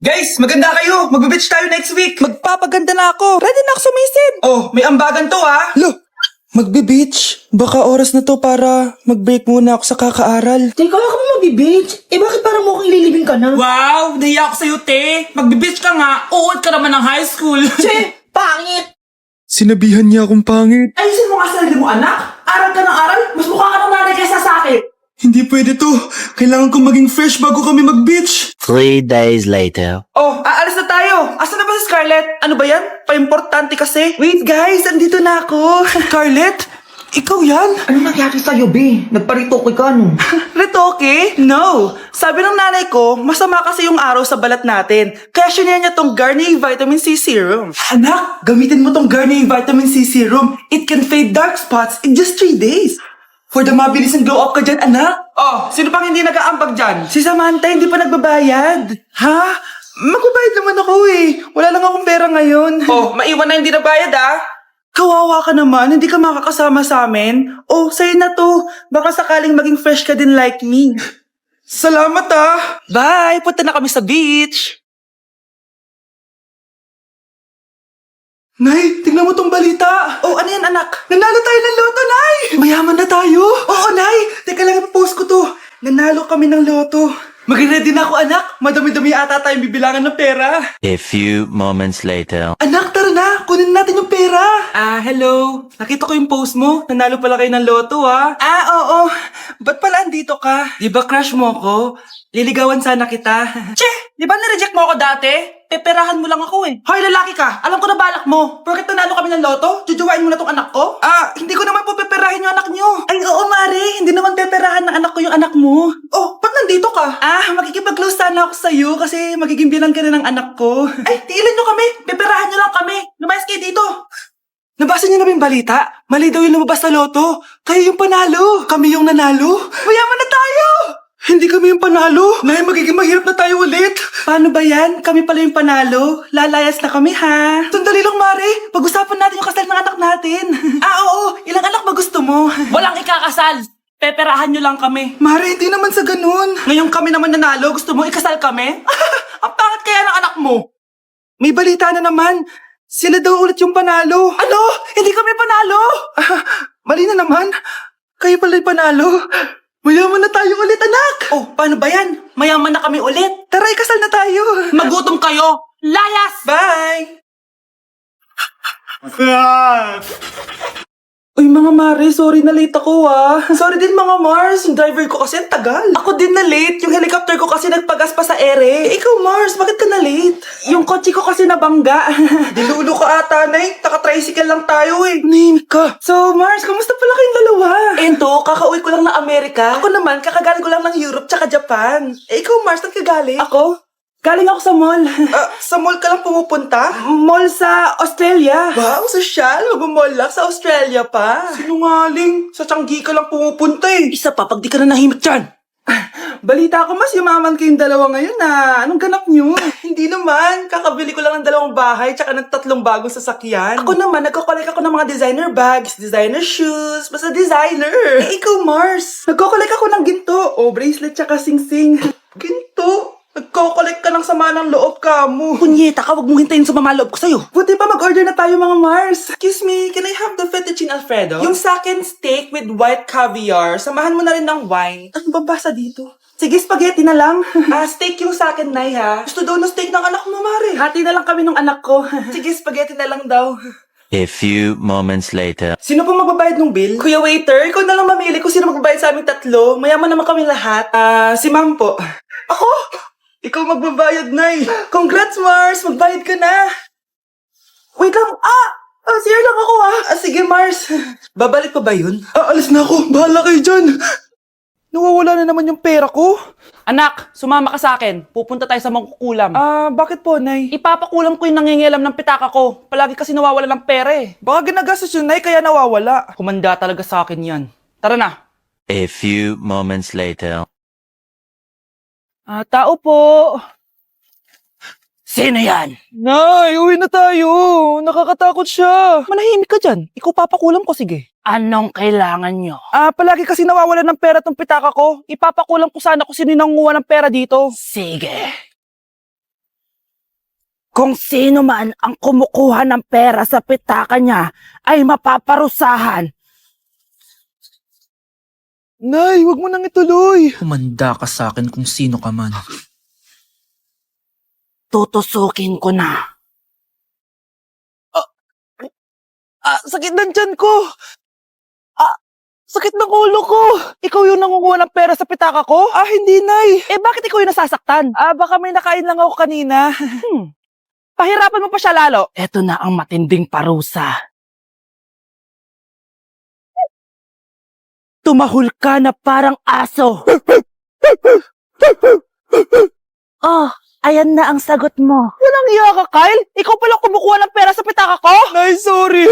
Guys, maganda kayo. Magbe-beach tayo next week. Magpapaganda na ako. Ready na ako sumisid. Oh, may ambagan to ha. Lo, magbe-beach? Baka oras na to para mag-break muna ako sa kakaaral. Teka, ka mo mag-beach? Bakit parang mukhang ililibing ka na? Wow, nahiya ako sa'yo, te. Magbe-beach ka nga. Uod ka naman ng high school. Che, pangit! Sinabihan niya akong pangit. Ayusin mo nga sarili mo, anak. Aral ka ng aral. Mas mukha ka ng nanay kaysa sa akin. Hindi pwede to. Kailangan kong maging fresh bago kami mag-beach. 3 days later. Oh, aalis na tayo. Asan na ba si Scarlett? Ano ba yan? Pa-importante kasi. Wait guys, andito na ako. Scarlett, ikaw yan? Ano nangyari sa'yo, be? Nagparitoke ka, no? Retoke? No. Sabi ng nanay ko, masama kasi yung araw sa balat natin. Kaya sinaya niya tong Garnier Vitamin C Serum. Anak, gamitin mo tong Garnier Vitamin C Serum. It can fade dark spots in just 3 days. For the mabilis and glow up ka dyan, anak. Oh, sino pang hindi nag-aambag dyan? Si Samantha hindi pa nagbabayad. Ha? Magbabayad naman ako eh. Wala lang akong pera ngayon. Oh, maiwan na hindi nabayad ah. Kawawa ka naman, hindi ka makakasama sa amin. Oh, sa'yo na to. Baka sakaling maging fresh ka din like me. Salamat ah. Bye! Punta na kami sa beach. Nay, tingnan mo tong balita. Oh, ano yan anak? Nanalo tayo ng loto, Nay! Mayaman na tayo. Oo, Nay. Teka lang, ipopost ko to. Nanalo kami ng loto. Mag-ready na ako, anak. Madami-dami ata tayong bibilangan ng pera. A few moments later. Anak, tara na. Kunin natin yung pera. Hello. Nakita ko yung post mo. Nanalo pala kayo ng loto ah. Oo. Ba't pala andito ka? Di ba crush mo ko? Liligawan sana kita. Che! Di ba nireject mo ako dati? Peperahan mo lang ako eh. Hoy, lalaki ka! Alam ko na balak mo. Porket nanalo kami ng loto, jujuwain mo na tong anak ko? Hindi ko naman po peperahin yung anak nyo. Ay, oo, Mare. Hindi naman peperahan ng anak ko yung anak mo. Oh, ba't nandito ka? Makikipag-close sana ako sa'yo kasi magiging bilang ka na ng anak ko. Ay, tiilan nyo kami. Peperahan nyo lang kami. Lumayas kayo dito. Nabasa niyo na ba yung balita? Mali daw yung lumabas sa loto. Kayo yung panalo. Kami yung nanalo. Mayaman na tayo! Hindi kami yung panalo. Nay, magiging mahirap na tayo ulit. Paano ba yan? Kami pala yung panalo. Lalayas na kami, ha? Sandali lang, Mare. Pag-usapan natin yung kasal ng anak natin. Oo. Ilang anak ba gusto mo? Walang ikakasal. Peperahan nyo lang kami. Mare, hindi naman sa ganun. Ngayon kami naman nanalo. Gusto mo ikasal kami? Ang pangit kaya ng anak mo. May balita na naman. Sila daw ulit yung panalo. Ano? Hindi kami panalo. Mali na naman. Kayo pala yung panalo. Mayaman na tayo ulit, anak. Oh, paano ba yan? Mayaman na kami ulit. Tara, ikasal na tayo. Magutom kayo. Layas! Bye! Uy, mga Mare, sorry na late ako Sorry din mga Mars, yung driver ko kasi ang tagal. Ako din na late. Yung helicopter ko kasi nagpagas pa sa ere. Ikaw Mars, bakit ka na late? Yung kotse ko kasi nabangga. Dilulo ka ata, Nay. Taka-tricycle lang tayo eh. Nahimik ka. So, Mars, kamusta pala kayong dalawa? Ento, kakauwi ko lang ng Amerika. Ako naman, kakagaling ko lang ng Europe tsaka Japan. Ikaw Mars, saan ka galing? Ako? Galing ako sa mall. Sa mall ka lang pumupunta? Mall sa Australia. Wow, sosyal. Mag-mall lang sa Australia pa. Sinungaling. Sa Changi ka lang pumupunta eh. Isa pa, pag di ka na nahimik dyan. Balita ko mas yumaman kayong dalawa ngayon Anong ganap nyo? Hindi naman. Kakabili ko lang ng 2 bahay tsaka ng 3 bagong sasakyan. Ako naman, nagko-collect ako ng mga designer bags, designer shoes, basta designer. Ikaw, Mars. Nagko-collect ako ng ginto. Bracelet tsaka sing-sing. Ginto? Nagko-collect ka ng sama ng loob ka mo. Punyeta ka, wag mong hintayin sa mamaloob ko sa'yo. Buti pa mag-order na tayo mga Mars. Excuse me, can I have the fettuccine Alfredo? Yung sa akin steak with white caviar, samahan mo na rin ng wine. Ano ba basa dito? Sige, spaghetti na lang. Steak yung sa akin, Nay, ha? Gusto daw ng steak ng anak mo, Mare. Hati na lang kami ng anak ko. Sige, spaghetti na lang daw. A few moments later. Sino pa magbabayad ng bill? Kuya waiter, ikaw na lang mamili kung sino magbabayad sa aming 3. Mayaman naman kami lahat. Si Ma'am po. Ako? Ikaw magbabayad, Nay. Congrats, Mars. Magbayad ka na. Wait lang. Sir lang ako, Sige, Mars. Babalik pa ba yun? Alis na ako. Bahala kayo dyan. Nawawala na naman yung pera ko. Anak, sumama ka sa akin. Pupunta tayo sa mangkukulam. Bakit po, Nay? Ipapakulam ko yung nangingialam ng pitaka ko. Palagi kasi nawawala ng pera eh. Baka ginagastos yun, Nay, kaya nawawala. Kumanda talaga sa akin yan. Tara na. A few moments later. Tao po. Sino yan? Nay, uwi na tayo. Nakakatakot siya. Manahimik ka dyan. Ikaw papakulam ko, sige. Anong kailangan nyo? Palagi kasi nawawala ng pera tong pitaka ko. Ipapakulam ko sana kung sino nanguha ng pera dito. Sige. Kung sino man ang kumukuha ng pera sa pitaka niya ay mapaparusahan. Nay, wag mo nang ituloy. Humanda ka sa akin kung sino ka man. Tutusukin ko na. Sakit ng tiyan ko. Sakit ng ulo ko. Ikaw yung nangunguha ng pera sa pitaka ko? Hindi, Nay. Bakit ikaw yung nasasaktan? Baka may nakain lang ako kanina. Pahirapan mo pa siya lalo. Ito na ang matinding parusa. Tumahol ka na parang aso. Oh, ayan na ang sagot mo. Walang iya ka, Kyle. Ikaw pala kumukuha ng pera sa pitaka ko? Nay, sorry.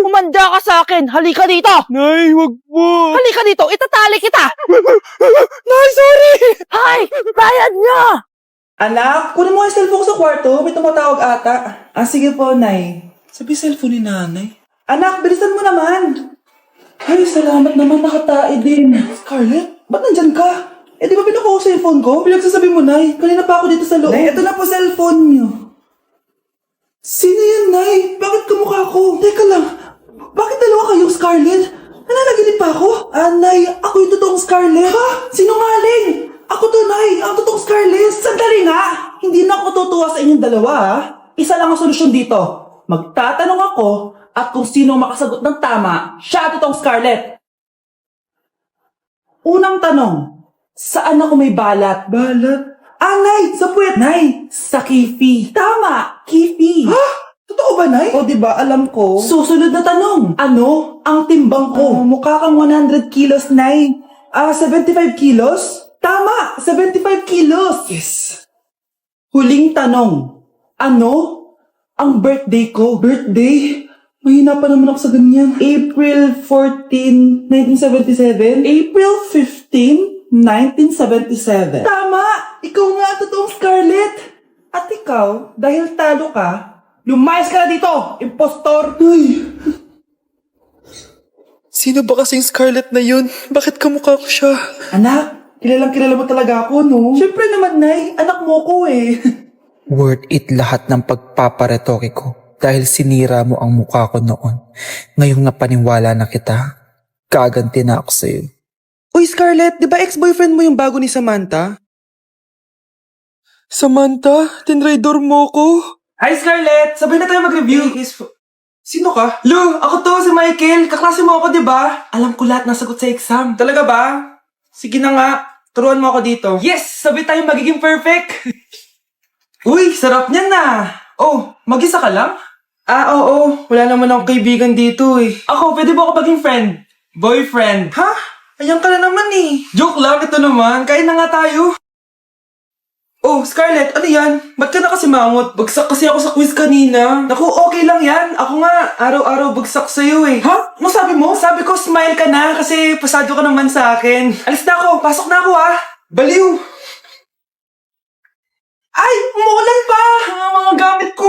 Umanda ka sa akin. Halika dito. Nay, wag po. Halika dito. Itatali kita. Nay, sorry. Hay! Bayad niya! Anak, kunin mo yung cellphone ko sa kwarto. May tumatawag ata. Sige po, Nay. Sabi cellphone ni Nanay. Anak, bilisan mo naman. Ay, salamat naman. Nakatae din. Scarlett, ba't nandyan ka? Di ba pinukuha ko sa phone ko? Pinagsasabi mo, Nay. Kanina pa ako dito sa loob. Nay, ito na po cellphone niyo. Sino yan, Nay? Bakit kamukha ko? Teka lang. Bakit dalawa kayong Scarlett? Nananaginip pa ako? Nay, ako yung totoong Scarlett. Ha? Sinungaling! Ako to, Nay. Ang totoong Scarlett. Sandali nga. Hindi na ako tutuwa sa inyong dalawa, ha? Isa lang ang solusyon dito. Magtatanong ako at kung sino ang makasagot ng tama, siya ang totoong Scarlett. Unang tanong, saan ako may balat? Balat? Nay, sa puwet. Nay, sa kifi. Tama, kifi. Ha? Totoo ba, Nay? O, diba, alam ko. Susunod na tanong. Ano ang timbang ko? Mukha kang 100 kilos, Nay. 75 kilos? Tama, 75 kilos. Yes. Huling tanong. Ano ang birthday ko? Birthday? Mahina pa naman ako sa ganyan. April 14, 1977? April 15, 1977. Tama! Ikaw nga ang totoong Scarlett! At ikaw, dahil talo ka, lumayas ka na dito, impostor! Ay! Sino ba kasing Scarlett na yun? Bakit kamukha ko siya? Anak, kilalang kilala mo talaga ako, no? Siyempre naman, Nay. Anak mo ko eh. Worth it lahat ng pagpaparetoke ko dahil sinira mo ang mukha ko noon. Ngayong napaniwala na kita, gaganti na ako sa'yo. Uy, Scarlett, di ba ex-boyfriend mo yung bago ni Samantha? Samantha, tinraidor mo ko. Hi, Scarlett! Sabay na tayo mag-review. Sino ka? Lu, ako to, si Michael. Kaklase mo ako, di ba? Alam ko lahat ng sagot sa exam. Talaga ba? Sige na nga. Turuan mo ako dito. Yes! Sabay tayo magiging perfect! Uy, sarap niyan na! Oh, mag-isa ka lang? Oo. Wala naman akong kaibigan dito eh. Ako, pwede ba ako maging friend? Boyfriend. Ha? Ayan ka na naman eh. Joke lang, ito naman. Kain na nga tayo. Oh, Scarlett, ano yan? Ba't ka na kasi mangot? Bagsak kasi ako sa quiz kanina. Naku, okay lang yan. Ako nga, araw-araw bagsak sa'yo eh. Ha? Ano sabi mo? Sabi ko, smile ka na kasi pasado ka naman sa akin. Alis na ako, pasok na ako ha. Baliw. Ay, umuulan pa! Mga gamit ko!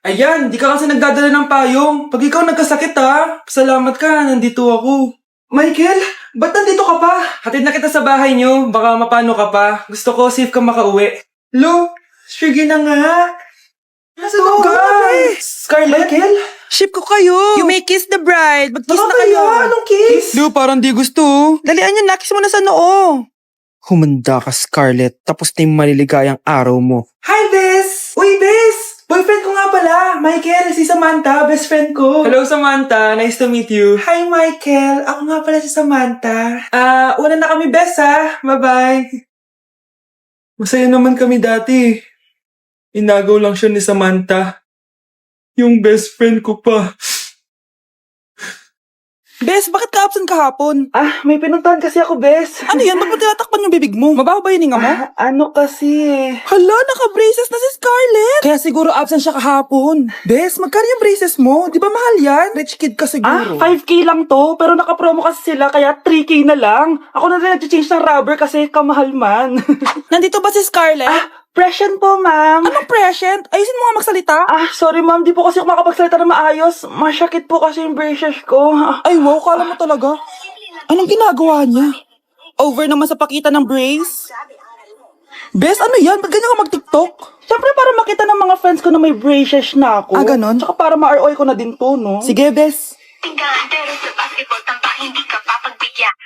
Ayan, di ka kasi nagdadala ng payong. Pag ikaw nagkasakit ha, salamat ka, nandito ako. Michael, ba't nandito ka pa? Hatid na kita sa bahay niyo, baka mapano ka pa. Gusto ko safe ka makauwi. Lo, sige na nga. Nasaan ka? Scarlett? Michael? Ship ko kayo. You may kiss the bride. Mag-kiss na kayo. Anong kiss? Lu, parang di gusto. Dalian yun, nakis mo na sa noo. Humanda ka, Scarlett. Tapos na yung maliligayang araw mo. Hi, Bes! Uy, Bes! Boyfriend ko nga pala, Michael, si Samantha, best friend ko. Hello, Samantha. Nice to meet you. Hi, Michael. Ako nga pala si Samantha. Una na kami, Bes, ha? Bye-bye. Masaya naman kami dati. Inagaw lang siya ni Samantha. Yung best friend ko pa. Bes, bakit ka absent kahapon? May pinuntahan kasi ako, Bes. Ano yan? Ba't mo tinatakpan yung bibig mo? Mabaho ba yung hinga mo? Ano kasi eh? Hala, naka-braces na si Scarlett! Kaya siguro absent siya kahapon. Bes, magkano yung braces mo? Di ba mahal yan? Rich kid ka siguro. 5K lang to, pero naka-promo kasi sila, kaya 3K na lang. Ako na rin nag-change ng rubber kasi kamahal man. Nandito ba si Scarlett? Present po, ma'am. Anong present? Ayusin mo nga magsalita. Sorry ma'am, di po kasi ako makapagsalita na maayos. Masyakit po kasi yung braces ko. Ay, wow, kala mo talaga. Anong ginagawa niya? Over naman sa pakita ng brace? Bes, ano yan? Ba't ganyan ka mag-tiktok? Siyempre para makita ng mga friends ko na may braces na ako. Ah, ganon? Tsaka para ma-ROI ko na din to, no? Sige, bes. Tinggahan pero sa basketball tampak hindi ka papagbigyan.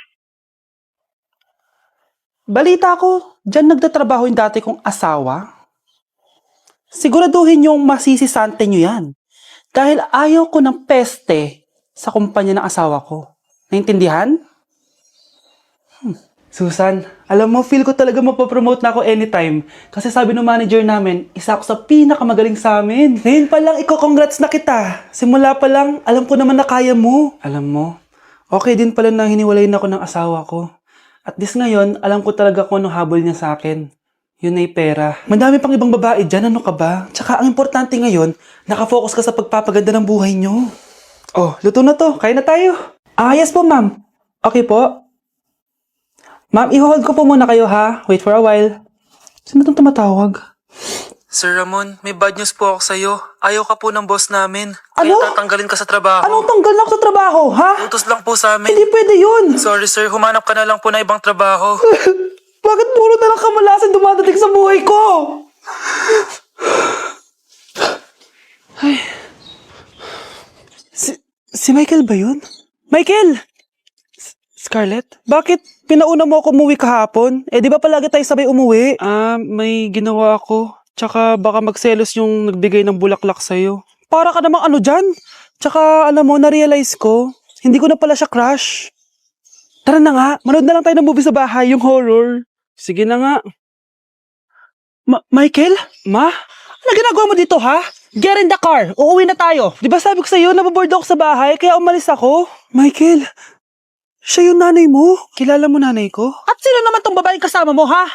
Balita ko, dyan nagtatrabaho yung dati kong asawa. Siguraduhin yung masisisante nyo yan. Dahil ayaw ko ng peste sa kumpanya ng asawa ko. Naintindihan? Susan, alam mo, feel ko talaga mapapromote na ako anytime. Kasi sabi ng manager namin, isa ako sa pinakamagaling sa amin. Ngayon pa lang, congrats na kita. Simula pa lang, alam ko naman na kaya mo. Alam mo, okay din pala na hiniwalayin ako ng asawa ko. At this ngayon, alam ko talaga kung anong habol niya sa akin. Yun ay pera. Madami pang ibang babae dyan, ano ka ba? Tsaka ang importante ngayon, nakafocus ka sa pagpapaganda ng buhay nyo. Oh, luto na to. Kain na tayo. Ah, yes po, ma'am. Okay po. Ma'am, i-hold ko po muna kayo, ha? Wait for a while. Sino itong tumatawag? Sir Ramon, may bad news po ako sa'yo. Ayaw ka po ng boss namin. Ano? Kaya tatanggalin ka sa trabaho. Anong tanggal na ako sa trabaho, ha? Utos lang po sa amin. Hindi pwede yun. Sorry sir, humanap ka na lang po na ibang trabaho. Bakit puro na lang kamalasan dumadating sa buhay ko? Ay. Si Michael ba yun? Michael! Scarlett? Bakit pinauna mo ako umuwi kahapon? Eh, di ba palagi tayo sabay umuwi? May ginawa ako. Tsaka baka magselos yung nagbigay ng bulaklak sa'yo. Para ka namang ano dyan? Tsaka alam mo, na-realize ko, hindi ko na pala siya crush. Tara na nga, manood na lang tayo ng movie sa bahay, yung horror. Sige na nga. Michael? Ma? Ano ginagawa mo dito, ha? Get in the car! Uuwi na tayo! Di ba sabi ko sa'yo, nababoard ako sa bahay, kaya umalis ako? Michael, siya yung nanay mo? Kilala mo nanay ko? At sino naman tong babaeng kasama mo, ha?